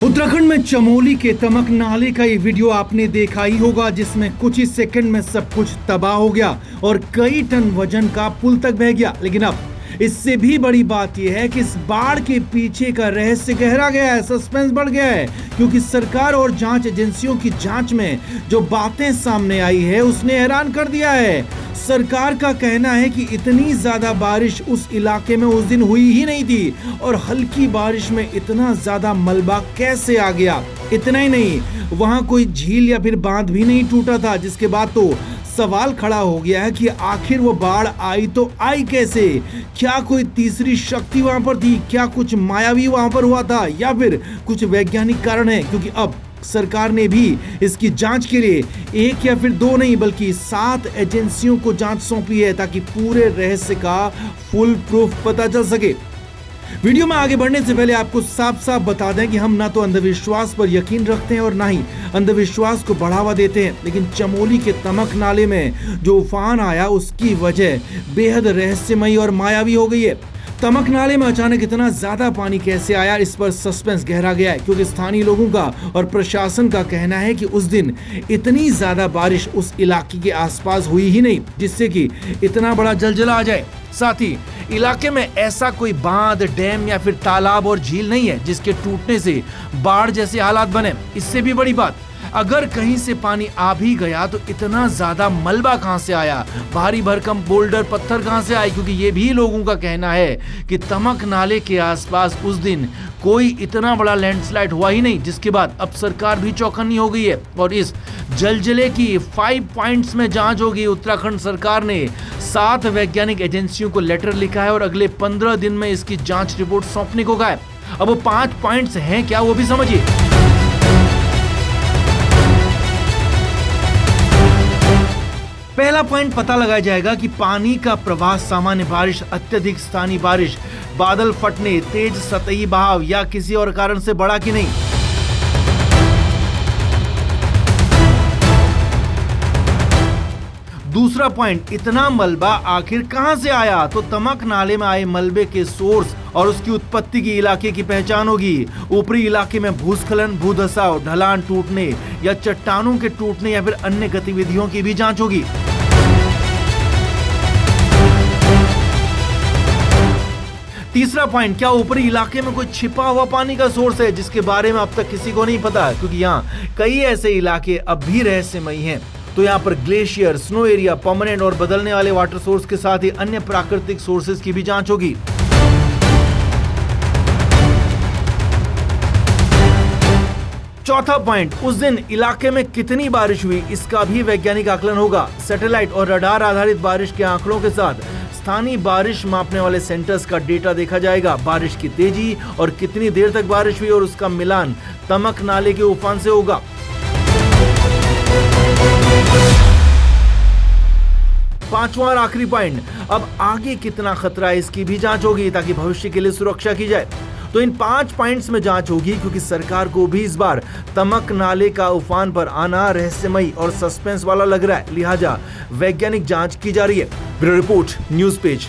उत्तराखंड में चमोली के तमक नाले का ये वीडियो आपने देखा ही होगा, जिसमें कुछ ही सेकंड में सब कुछ तबाह हो गया और कई टन वजन का पुल तक बह गया। लेकिन अब इससे भी बड़ी बात यह है कि इस बाढ़ के पीछे का रहस्य गहरा गया है, सस्पेंस बढ़ गया है, क्योंकि सरकार और जांच एजेंसियों की जांच में जो बातें सामने आई है उसने हैरान कर दिया है। सरकार का कहना है कि इतनी ज्यादा बारिश उस इलाके में उस दिन हुई ही नहीं थी और हल्की बारिश में इतना ज्यादा मलबा कैसे आ गया। इतना ही नहीं, वहां कोई झील या फिर बांध भी नहीं टूटा था, जिसके बाद तो सवाल खड़ा हो गया है कि आखिर वो बाढ़ आई तो आई कैसे। क्या कोई तीसरी शक्ति वहां पर थी, क्या कुछ मायावी वहां पर हुआ था, या फिर कुछ वैज्ञानिक कारण है? क्योंकि अब सरकार ने भी इसकी जांच के लिए एक या फिर दो नहीं बल्कि 7 एजेंसियों को जांच सौंपी है, ताकि पूरे रहस्य का फुल प्रूफ पता चल सके। वीडियो में आगे बढ़ने से पहले आपको साफ साफ बता दें कि हम ना तो अंधविश्वास पर यकीन रखते हैं और ना ही अंधविश्वास को बढ़ावा देते हैं, लेकिन चमोली के तमक नाले में जो उफान आया उसकी वजह बेहद रहस्यमयी और मायावी हो गई है। तमक नाले में अचानक इतना ज्यादा पानी कैसे आया, इस पर सस्पेंस गहरा गया है, क्योंकि स्थानीय लोगों का और प्रशासन का कहना है कि उस दिन इतनी ज्यादा बारिश उस इलाके के आसपास हुई ही नहीं जिससे कि इतना बड़ा जलजला आ जाए। साथ ही इलाके में ऐसा कोई बांध, डैम या फिर तालाब और झील नहीं है जिसके टूटने से बाढ़ जैसे हालात बने। इससे भी बड़ी बात, अगर कहीं से पानी आ भी गया तो इतना ज्यादा मलबा कहां से आया, भारी भरकम बोल्डर पत्थर कहां से आए, क्योंकि ये भी लोगों का कहना है कि तमक नाले के आसपास उस दिन कोई इतना बड़ा लैंडस्लाइड हुआ ही नहीं। जिसके बाद अब सरकार भी चौकन्नी हो गई है और इस जलजले की 5 पॉइंट्स में जांच होगी। उत्तराखंड सरकार ने 7 वैज्ञानिक एजेंसियों को लेटर लिखा है और अगले 15 दिन में इसकी जांच रिपोर्ट सौंपने को कहा है। अब वो 5 पॉइंट्स हैं क्या, वो भी समझिए। पहला पॉइंट, पता लगाया जाएगा कि पानी का प्रवाह सामान्य बारिश, अत्यधिक स्थानीय बारिश, बादल फटने, तेज सतही बहाव या किसी और कारण से बढ़ा कि नहीं। दूसरा पॉइंट, इतना मलबा आखिर कहां से आया, तो तमक नाले में आए मलबे के सोर्स और उसकी उत्पत्ति की इलाके की पहचान होगी। ऊपरी इलाके में भूस्खलन, भूधसाव, ढलान टूटने या चट्टानों के टूटने या फिर अन्य गतिविधियों की भी जांच होगी। तीसरा पॉइंट, क्या ऊपरी इलाके में कोई छिपा हुआ पानी का सोर्स है जिसके बारे में अब तक किसी को नहीं पता है, क्योंकि यहाँ कई ऐसे इलाके अब भी रहस्यमयी हैं। तो यहाँ पर ग्लेशियर, स्नो एरिया, परमानेंट और बदलने वाले वाटर सोर्स के साथ ही अन्य प्राकृतिक सोर्सेज की भी जांच होगी। चौथा पॉइंट, उस दिन इलाके में कितनी बारिश हुई इसका भी वैज्ञानिक आकलन होगा। सैटेलाइट और रडार आधारित बारिश के आंकड़ों के साथ स्थानीय बारिश मापने वाले सेंटर्स का डेटा देखा जाएगा। बारिश की तेजी और कितनी देर तक बारिश हुई और उसका मिलान तमक नाले के उफान से होगा। पांचवा और आखिरी पॉइंट, अब आगे कितना खतरा है इसकी भी जांच होगी, ताकि भविष्य के लिए सुरक्षा की जाए। तो इन 5 पॉइंट्स में जांच होगी, क्योंकि सरकार को भी इस बार तमक नाले का उफान पर आना रहस्यमयी और सस्पेंस वाला लग रहा है, लिहाजा वैज्ञानिक जांच की जा रही है। Bureau report, news page.